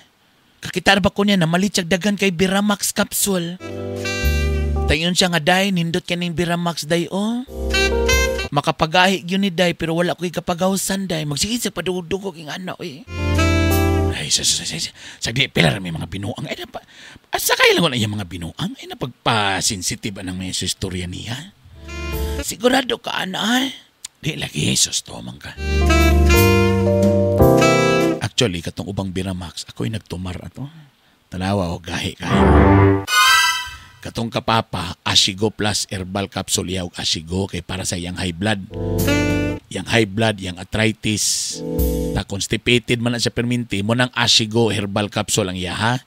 kakita na ba ko niya na malitsag dagan kay Biramax capsule? Tayon siya nga day, nindot ka ng Biramax day Makapagahi yun ni day, pero wala ko ikapagawsan day. Magsigit sa padudugo king ano eh. Ay, sagdi, pila may mga binuang. Ay, sakay lang ko na yung mga binuang. Ay, napagpa-sensitive anang may istorya niya. Sigurado ka, ana. Di lagi, Jesus, tomang ka. Actually, katong ubang Biramax, ako'y nagtumar ato. Talawa o gahi kayo. Katong kapapa, Ashigo Plus Herbal Capsule yaw Ashigo kay para sa yang high blood. Yang high blood, yang arthritis. Na constipated man na sa perminti mo ng Ashigo Herbal Capsule ang yaha.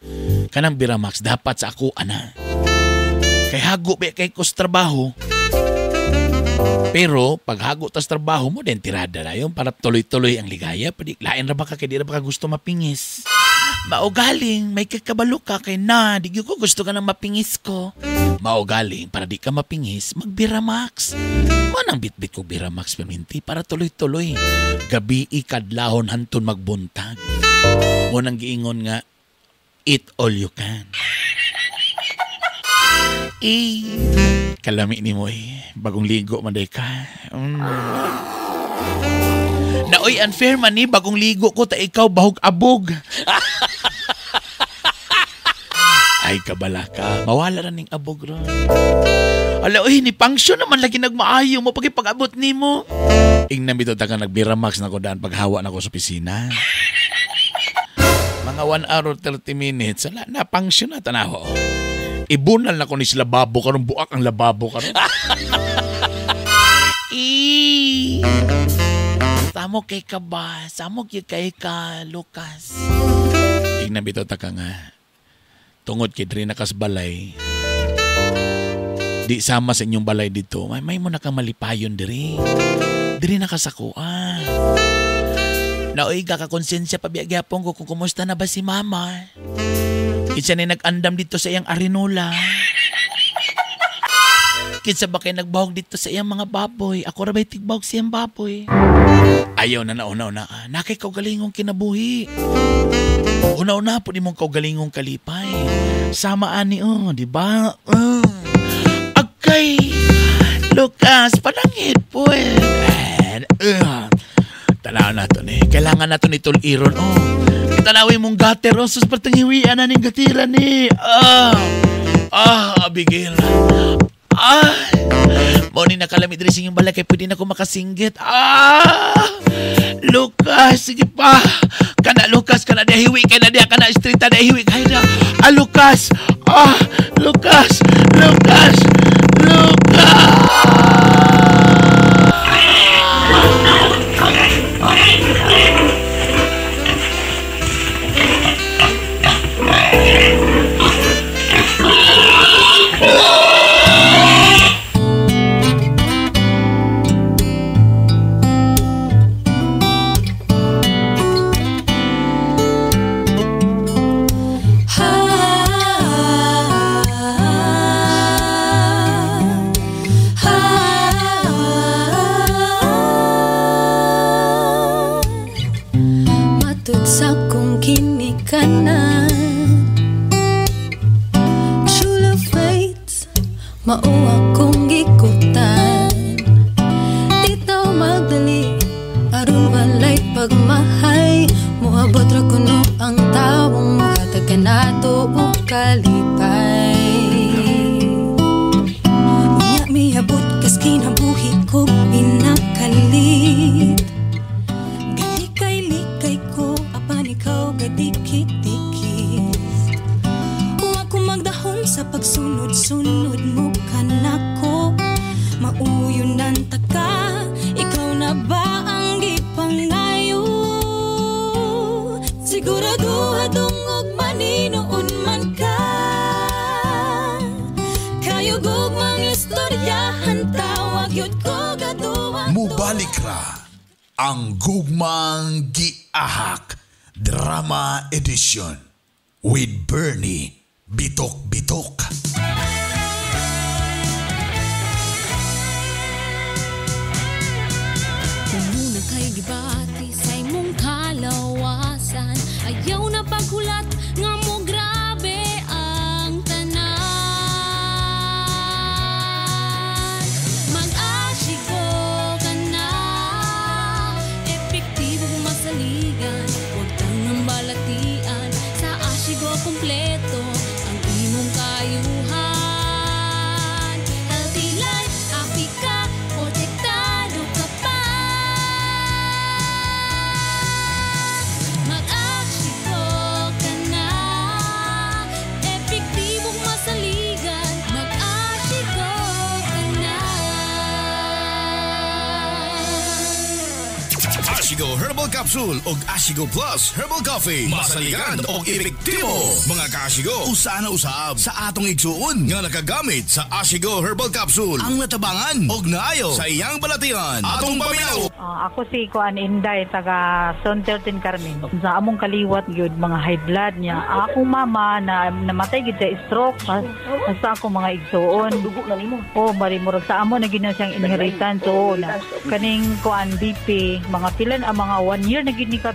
Kanang Biramax dapat sa ako ana. Kay hago be kay kus trabaho. Pero paghago tas trabaho mo, den tirada na yun para tuloy-tuloy ang ligaya. Lain ra ba ka kay di ra ba ka gusto mapingis? Maugaling, may kakabalo ka kay na, di ko gusto ka nang mapingis ko. Maugaling, para di ka mapingis, mag-Biramax. Manang bitbit ko Biramax paminti para tuloy-tuloy. Gabi ikadlahon hanton magbuntag. Munang giingon nga, eat all you can. Kalami ni mo bagong ligo man day ka. Naoy, unfair man ni, bagong ligo ko ta ikaw bahog-abog. Ay, kabala ka. Mawala rin ng abog ron. Ala, oy, ni Pangsyo naman lagi nagmaayo mo pag-abot ni mo. Ingnan bito ta ka nag-Biramax na ko daan paghawa na ko sa opisina. Mga 1 hour 30 minutes. Ala, na Pangsyo na tanaho. Ibunal na ko ni sila lababo karon, buak ang lababo karon. Samo kay ka ba? Samo kay ka, Lucas. Ingnan bito ta ka nga. Tungod kay diri nakas balay. Di sama sa inyong balay dito. May mo na kang malipayon diri. Diri nakasakuan. Naoy, kakakonsensya pa biyagyapon ko kung kumusta na ba si mama. Kinsa na nag-andam dito sa iyang arinola. Kinsa ba kayo nagbahog dito sa iyang mga baboy. Ako rabay tigbahog sa iyang baboy. Ayaw na nauna-una. Nakay kaugalingong kinabuhi. Una-una po di mong kaugalingong kalipay. Samaan ni di ba? Agkay, Lucas, panangit po Tanaw na ito kailangan na ito ni Tuliron. Tanawin mong gater. Sus, patangiwian na ning gatiran ni. Abigail. Moni nakalamid rin yung balay kaya pwede na ako makasinggit. Lucas, sige pa. Kana Lucas, kana dia hiwi, kana dia kana istrita dia hiwi. Kaya Lucas. Lucas. Mubalik ra ang Gugmang Giahak Drama Edition with Bernie Bitok-Bitok. Kung muna kay gibati sa imong kalawasan, ayaw na paghulat nga mo grabe ang tanan. Mag-asiko ka na, epektibo masaligan, huwag kang nambalatian. Sa asigo kompleto ang imong kayuhan. Ashigo Herbal Capsule ug Ashigo Plus Herbal Coffee. Masaligan og epektibo. Mga ka-Ashigo, usa na usab sa atong igsuon nga nakagamit sa Ashigo Herbal Capsule. Ang natabangan og naayo sa iyang balatian. Atong paminaw. Ako si Kuan Inday, taga Son 13 Carmen. Sa among kaliwat gyud mga high blood niya. Akong mama na namatay gid sa stroke. Sa akong mga igsuon. Dugo na nimo. Marimurag sa amo na gina siyang inheritance. So na kaning Kuan BP, mga pilan ang mga 1 year na gid ni ka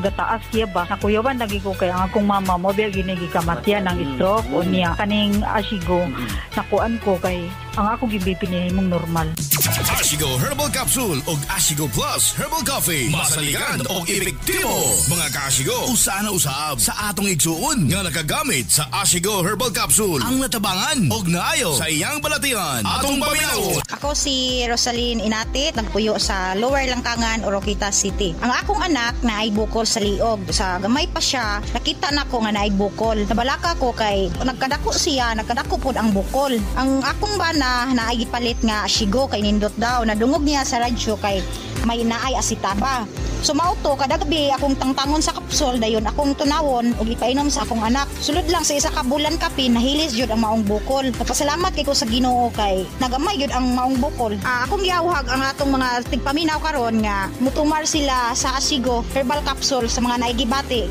gataas kiya ba. Nakuyawan lagi ko kay ang akong mama mo biya ginigi kamatyan ng stroke o niya kaning Ashigo. Nakuan ko kay ang akong BP ni mong normal. Ashigo Herbal Capsule ug Ashigo Plus Herbal Coffee. Masaligan og epektibo. Mga ka-Ashigo, usa na usab sa atong igsuon nga nakagamit sa Ashigo Herbal Capsule. Ang natabangan og naayo sa iyang balatian. Atong paminaw. Ako si Rosaline Inatit, nagpuyo sa Lower Langkangan, Oroquita City. Ang akong anak na ay bukol sa liog. Sa gamay pa siya, nakita na ko nga na ay bukol. Nabalaka ko kay nagkadako siya, nagkadako pod ang bukol. Ang akong bana na ay gipalit nga Ashigo kay nindot daw. Nadungog niya sa radyo kay may naay asitaba. So mauto kada gabi akong tangtangon sa kapsul dayon akong tunawon ug ipainom sa akong anak. Sulod lang sa isa ka bulan kapi nahilis jud ang maong bukol. Nagpasalamat kay ko sa Ginoo kay nagamay jud ang maong bukol. Akong giawhag ang atong mga tigpaminaw karon nga mutumar sila sa Ashigo Herbal Capsule sa mga naigibati.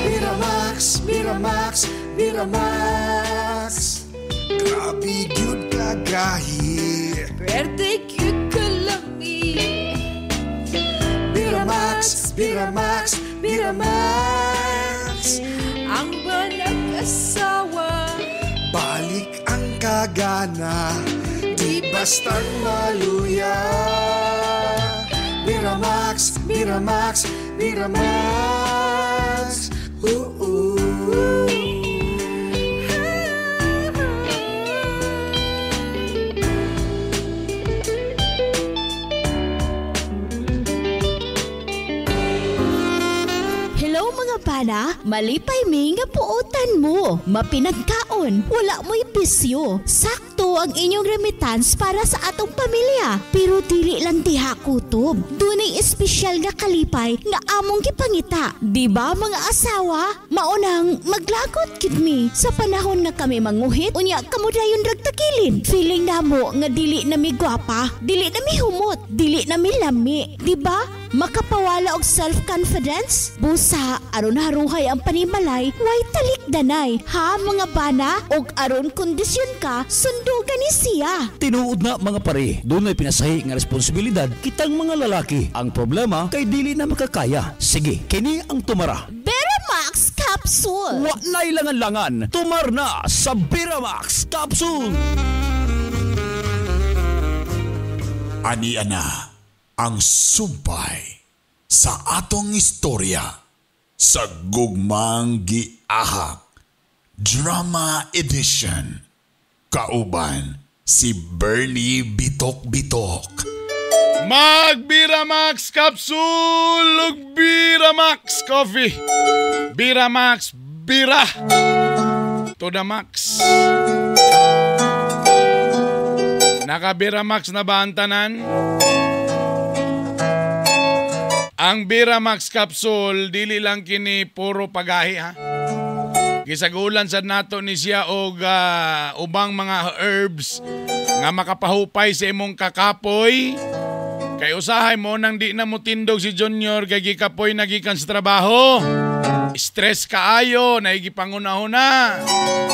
Miramax, Miramax, Miramax. Grabe gyud kagahi. Pwerte cute ka lang Miramax, Miramax, Miramax. Ang banag asawa. Balik ang kagana, di bastang maluya. Miramax, Miramax, Miramax. Hello mga bana, malipay mi nga puutan mo. Mapinagkaon, wala mo'y bisyo. Sakto ang inyong remittance para sa atong pamilya. Pero dili lang diha kutob. Dunay espesyal nga kalipay nga among gipangita. Di ba mga asawa? Maunang maglagot kid mi. Sa panahon na kami manguhit, unya kamo dayon ragtakilin. Feeling namo nga dili na mi gwapa, dili na mi humot, dili na mi lami. Di ba? Makapawala og self-confidence? Busa, aron haruhay ang panimalay, way talikdanay. Ha mga bana? Og aron kondisyon ka, sundugan ni siya. Tinuod na mga pare, doon ay pinasahi nga responsibilidad kitang mga lalaki. Ang problema kay dili na makakaya. Sige, kini ang tumara. Biramax Capsule! Wa na'y langan-langan, tumar na sa Biramax Capsule! Ani ana ang sumpay sa atong istorya sa Gugmang Giahak Drama Edition. Kauban si Bernie Bitok-Bitok. Mag-Biramax Capsule ug Biramax Coffee. Biramax Bira to the max. Naka-Biramax na ba ang tanan? Ang Biramax Capsule, dili lang kini puro pagahi ha. Gisagulan sad nato ni siya og ubang mga herbs nga makapahupay sa imong kakapoy. Kay usahay mo nang di na mo tindog si Junior kay gikapoy nagikan sa trabaho. Stress kaayo, naigipangunahuna.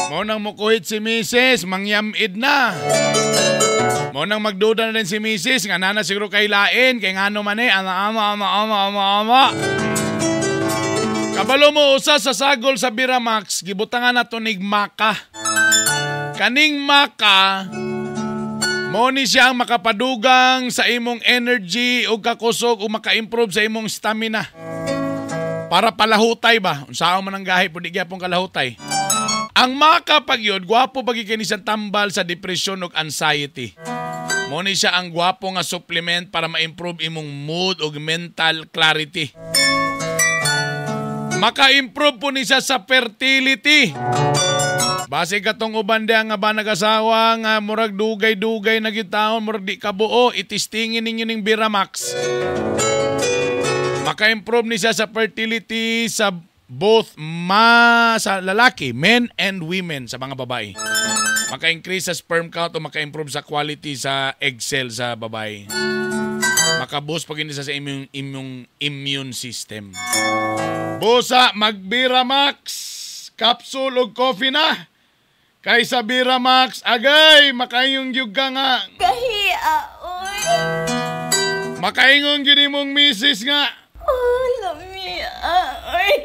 Mo nang mukuhit si Mrs. mangyamid na. Mo nang magduda na rin si Mrs. nga nana siguro kay lain kay ngano man ama. Kabalo mo usa sa sagol sa Biramax, gibutangan nato nig maka. Kaning maka mo ni siyang makapadugang sa imong energy o kakusog o maka-improve sa imong stamina. Para palahutay ba? Unsaon man ang gahi po di gyapon kalahutay. Ang maka pag yun, gwapo pag ikini siyang tambal sa depression o anxiety. Mo ni siya ang gwapo nga supplement para ma-improve imong mood o mental clarity. Maka-improve po ni siya sa fertility. Base katong uban diha nga ba nag-asawa nga murag dugay-dugay na gitahon, murag di kabuo, itistingin ninyo ning Biramax. Maka-improve ni siya sa fertility sa both sa lalaki, men and women, sa mga babae. Maka-increase sa sperm count o maka-improve sa quality sa egg cell sa babae. Maka-boost pag hindi sa immune system. Busa, mag-Biramax, capsule o coffee na. Kaysa Biramax, agay, makaingong gyud ka nga. Kahia, oy. Makaingong gyud imong misis nga. Oh, lamia, oy.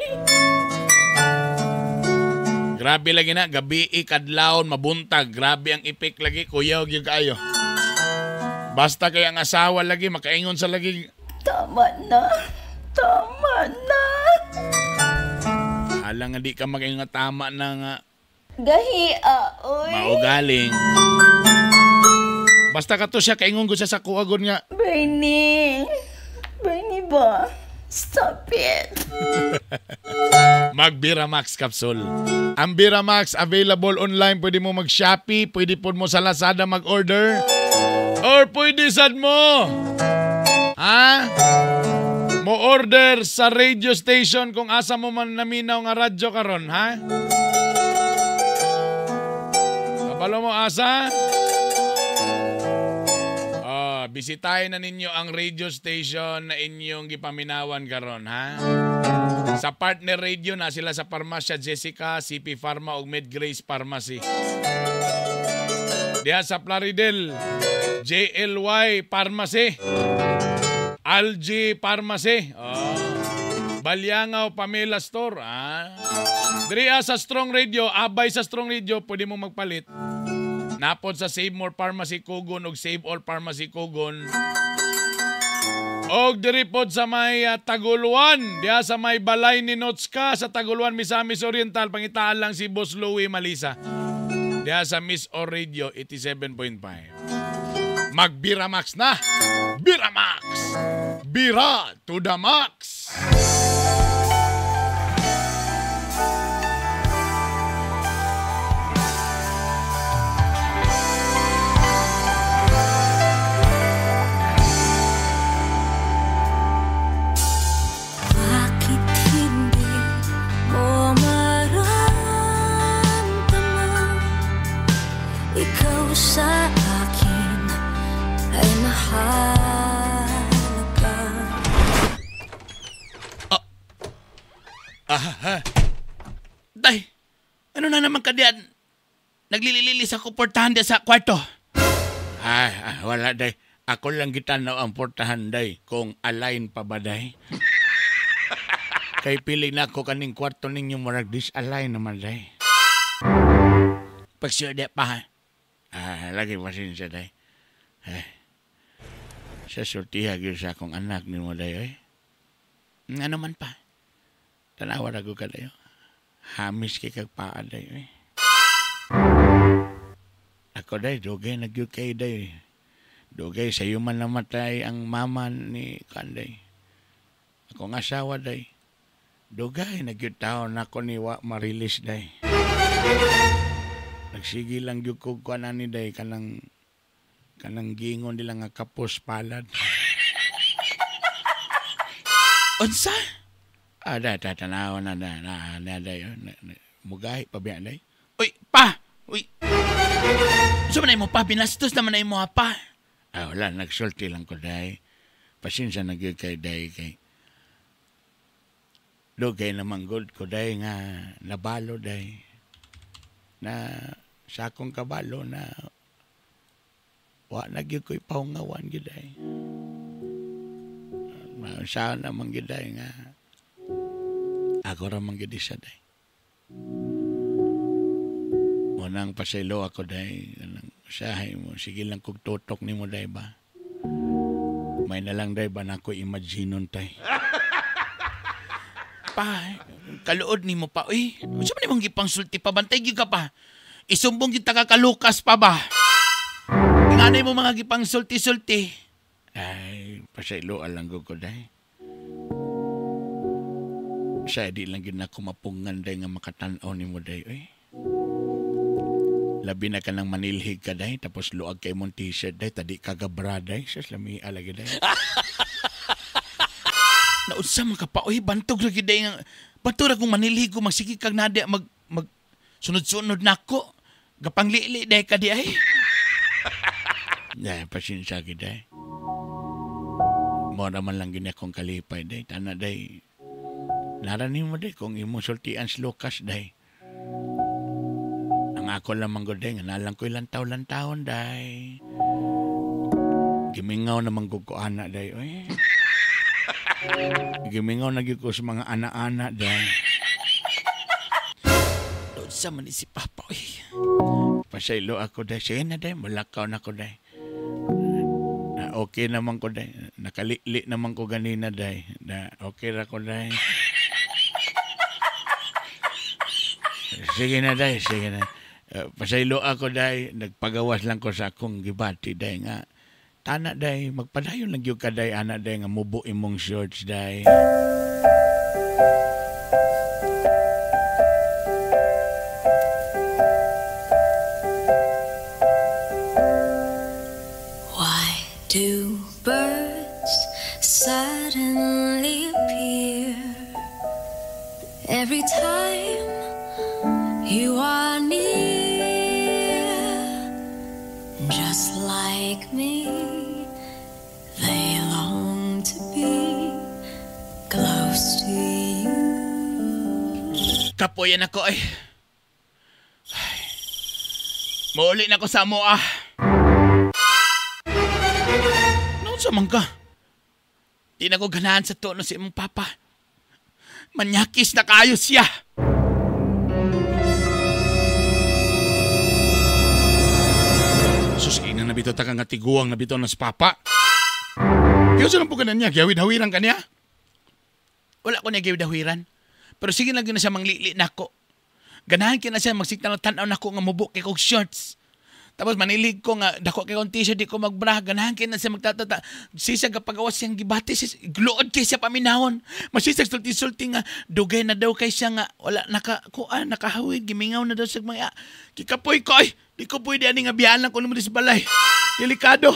Grabe lagi na, gabi kadlawon, mabuntag. Grabe ang ipik lagi, kuyaw gyud kaayo. Basta kay ang asawa lagi, makaingon sa lagi. Tama na. Tama na. Alang nga di ka makaingon nga tama na nga. Gahia, oy. Maugaling. Basta ka to siya, kaingon ko siya sa kuagon nga. Bernie. Bernie ba? Stop it. Mag-Biramax capsule. Ang Biramax available online. Pwede mo mag-Shopee, pwede po mo sa Lazada mag-order. Or pwede sad mo. Ha? Mo order sa radio station kung asa mo man naminaw nga radyo karon, ha? Kabalo mo asa? Bisitahin na ninyo ang radio station na inyong gipaminawan karon, ha? Sa partner radio na sila sa Parmasya Jessica, CP Pharma ug Medgrace Pharmacy. Diha sa Plaridel, JLY Pharmacy. Algi Pharmacy. Balyangaw Pamela Store. Diriya sa Strong Radio, abay sa Strong Radio, pwede mo magpalit. Napod sa Save More Pharmacy Kugon ug Save All Pharmacy Kugon. Og diri pod sa may Taguluan, diha sa may balay ni Notska sa Taguluan, Misamis Oriental, pangitaan lang si Boss Louie Malisa. Diha sa Miss O Radio 87.5. Mag-Biramax na. Biramax. Bira to the max. Sa akin ay mahalaga. Day, ano na naman ka diyan? Naglililis ako portahan diyan sa kwarto. Wala day. Ako lang gitanaw ang portahan day kung align pa ba day. Kay pili na ako kaning kwarto ninyo murag disalign naman day. Pagsyo di pa ha? Lagi pasensya day. Sa sortiha gyud sa akong anak ni mo day. Ano man pa? Tanawa ako ka dayo. Hamis kay kag paa day. Ako day, dugay nagyud kay day. Dugay sa iyo man namatay ang mama ni Kanday. Akong asawa day. Dugay nagyud taon ako ni wa marilis day. Nagsige lang gyud ko kuan ni day kanang gingon nila nga kapos palad. Unsa? Tanaw na day. Mugay pa biya day. Uy, pa! Uy! So man mo pa, binastos naman na mo pa. Wala, nagsulti lang ko day. Pasensya na gyud kay day kay. Dugay naman good ko day nga nabalo day. Na sa akong kabalo na wa na gyud ko'y pahungawan gyud ay. Sa naman gyud ay nga ako ra man gyud isa day. Munang pasaylo ako day nang usahay mo sige lang kog tutok nimo day ba. May na lang day ba nako imaginon tay. Pa, kaluod ni mo pa. Uy, unsa man imong gipangsulti pa, bantay gyud ka pa. Isumbong kita ka kalukas pa ba? Inganay mo mga gipangsulti-sulti. Ay, pasaylo alang ko day. Sa di lang gyud nako mapungan day nga makatan-aw nimo day. Labi na ka ng manilhig ka, day. Tapos luag kay mong t-shirt, day. Tadi kagabra, day. Sas, lami alagi, day. Naunsa man ka pa. Uy, bantog lagi, day. Bantog na kung manilhig ko, magsikig kag nadia, sunod-sunod na ako. Gapanglili, day ka, day. Day, pasensya ka, day. Mo naman lang gini akong kalipay, day. Tana, day. Naranin mo, day, kung imo sultian si Lucas, day. Ang ako lamang ko, day, nga nalang ko ilang taon, day. Gimingaw naman ko ana, day. Uy. Gimingaw na ko sa mga ana-ana, day. Doon sa man si Papa, uy. Pasaylo ako, day. Sige na, day. Malakaw na ko, day. Okay naman ko, day. Nakalili naman ko ganina, day. Na okay ra ko, day. Sige na, day. Sige na. Pasaylo ako, day. Nagpagawas lang ko sa akong gibati, day. Nga, tana, day. Magpadayon lang yung ka, day. Ana, day. Nga mubo imong shorts, day. Do birds suddenly appear every time you are near? Just like me, they long to be close to you. Kapoyan ako ay. Mauli na ko sa mo ah. Samang ka. Di na ko ganahan sa tono si imong papa. Manyakis na kayo siya. Susina na bito takang tiguang na bito na sa papa. Kaya saan po ka na niya? Gawid-hawiran ka niya? Wala ko niya gawid-hawiran. Pero sige lang na siya manglili na ako. Ganahan ka na siya magsignal tanaw na ako nga mubuk kay kong shorts. Tapos manilig ko nga, dako kay kong t-shirt, di ko magbra, ganahan kayo na siya magtatata. Sisag kapagawas siyang gibati, glood kay siya paminahon. Masisag sulti-sulti nga, dugay na daw kay siya nga, wala, nakahawid, gimingaw na daw siya mga, kikapoy ko, ay, di ko pwede ani nga biyahan lang ko naman sa balay. Delikado.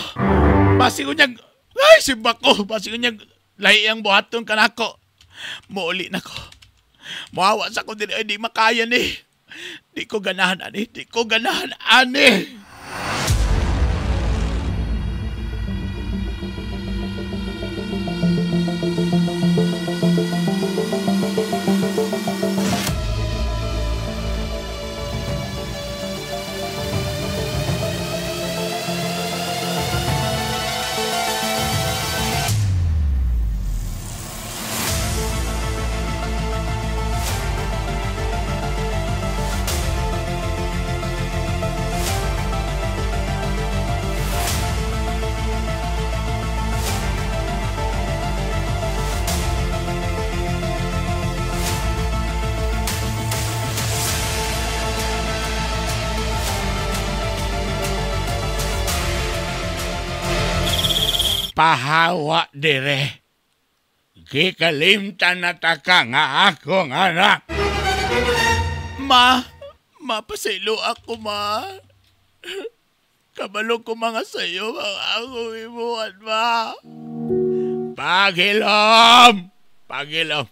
Basi ko niyag, ay, simba ko, basi ko niyag, lahi ang buhaton kanako. Muuli na ko. Mahawa sa ko din, ay, di makaya ni. Di ko ganahan, ani, di ko ganahan, ani. Pahawa dire. Kikalimtan na taka nga akong anak. Ma, mapasilo ako, ma. Kabalo ko mga sayo, mga akong imuhan, ma. Pagilom! Pagilom.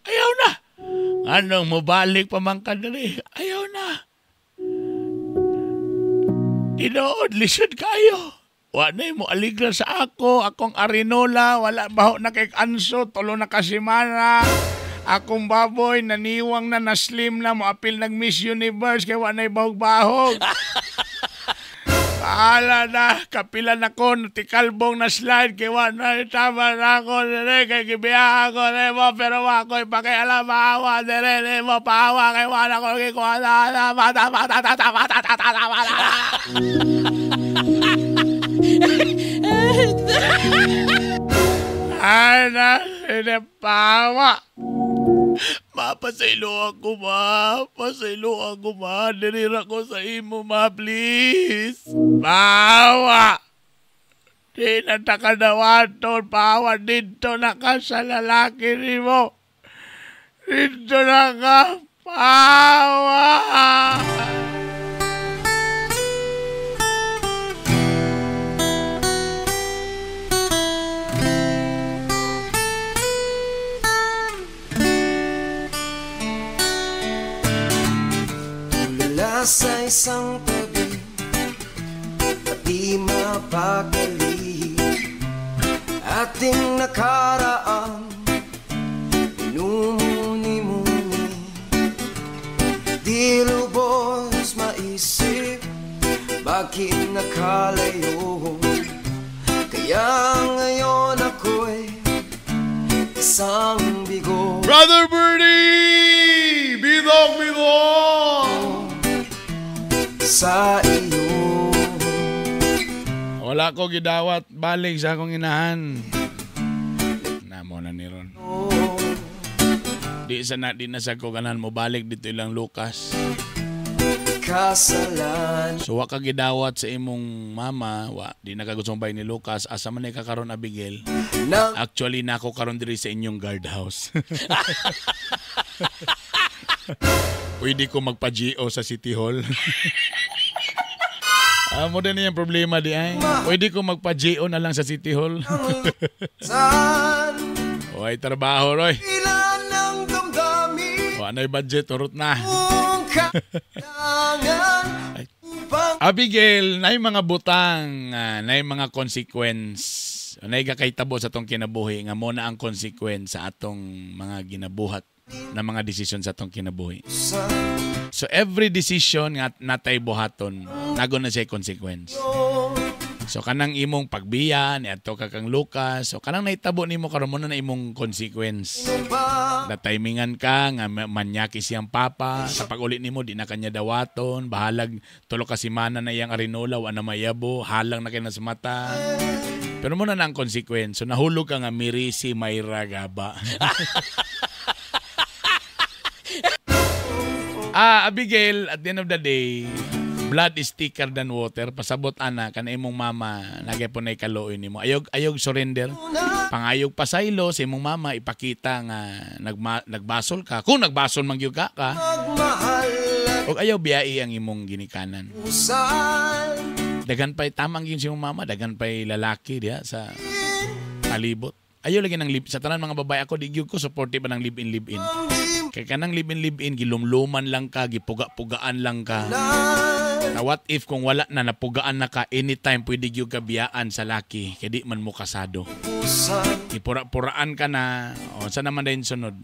Ayaw na. Anong mabalik pa man ka dali? Ayaw na. Tinood, lisod kayo. Wala mo aligra sa ako, akong arinola, wala baho na kay anso, tulo na kasimana. Akong baboy, naniwang na, naslim na, moapil nag-Miss Universe, kaya wala bahog-bahog. Pahala na, kapilan ako, natikalbong na slide, kaya wala tama na ako, kaya kibiyahan ko, mo, pero ako'y pakialam, maawa, mo, pahawa, kaya wala ko, kaya wala, Ana, pawa. Mapasaylo ako, ma. Pasaylo ako, ma. Dirira ko sa imo, ma, please. Pawa. Di na takadawaton, pawa. Dito na ka sa lalaki ni mo. Dito na ka, pawa. Nasa isang tabi at di mapakali ating nakaraan, minumuni-muni, di lubos maisip bakit nakalayo. Kaya ngayon ako'y isang bigo. Brother Bernie! Bidok! Sa iyo. Wala ko gidawat balik sa akong inahan. Namo na ni Ron. Di na sa ko ganan mo balik dito ilang Lucas. Kasalan. So wa ka gidawat sa imong mama, di nakagustong bay ni Lucas, asa man ay kakaron Abigail. Actually nako karon diri sa inyong guardhouse. Pwede ko magpa-GO sa City Hall. Mo din yung problema di ay. Pwede ko magpa-GO na lang sa City Hall. Oy, trabaho, Roy. Anay budget, urot na. Abigail, na mga butang, na mga consequence. Na gakaitabo sa atong kinabuhi, nga mo na ang consequence sa atong mga ginabuhat na mga desisyon sa atong kinabuhi. So every decision nga natay buhaton, nagon na siya consequence. So kanang imong pagbiya ni adto ka kang Lucas, so kanang naitabo nimo karon mo na imong consequence. Na timingan ka nga manyaki siyang papa, sa pag-uli nimo di na kanya dawaton, bahalag tulo ka semana na iyang arinola wa na mayabo, halang na kay sa mata. Pero mo na ang consequence. So nahulog ka nga Mirisi Mayra Gaba. Abigail, at the end of the day, blood is thicker than water. Pasabot ana kan imong mama lagi po nay kaluoy nimo. Ayog surrender. Pangayog pasaylo sa imong mama ipakita nga nagbasol ka. Kung nagbasol man gyud ka. Og ayaw biyai ang imong ginikanan. Dagan pay tamang gyud si imong mama, dagan pay lalaki diha sa palibot. Ayaw lagi ng sa tanan mga babae ako di gyud ko supportive ng live-in. Kaya kanang live-in, gilumluman lang ka, gipuga-pugaan lang ka. Na what if kung wala na napugaan na ka, anytime pwede yung kabiyaan sa laki, kaya di man mo kasado. Ipura-puraan ka na, o saan naman dahil sunod?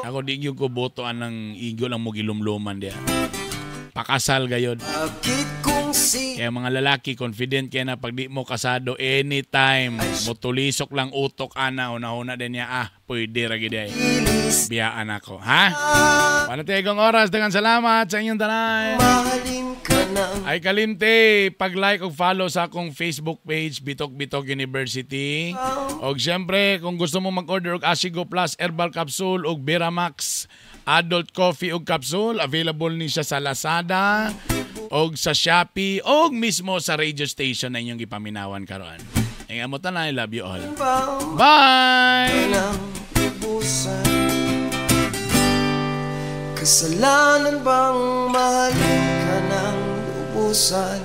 Ako di yung ko botoan ng igo lang mo gilumluman diya. Pakasal gayod. Kaya mga lalaki, confident kaya na pag di mo kasado, anytime, mutulisok lang utok ana, una-una din niya, pwede ragi day. Biyaan ako, ha? Panatagong oras, dengan salamat sa inyong tanay. Ay kalimte, pag-like o follow sa akong Facebook page, Bitok University. O siyempre, kung gusto mo mag-order og Asigo Plus Herbal Capsule o Biramax Adult Coffee o Capsule, available ni siya sa Lazada o sa Shopee o mismo sa radio station na inyong ipaminawan karon. Ngayon mo tanay, love you all. Bye! Kasalanan bang mahalin ka ng lubusan?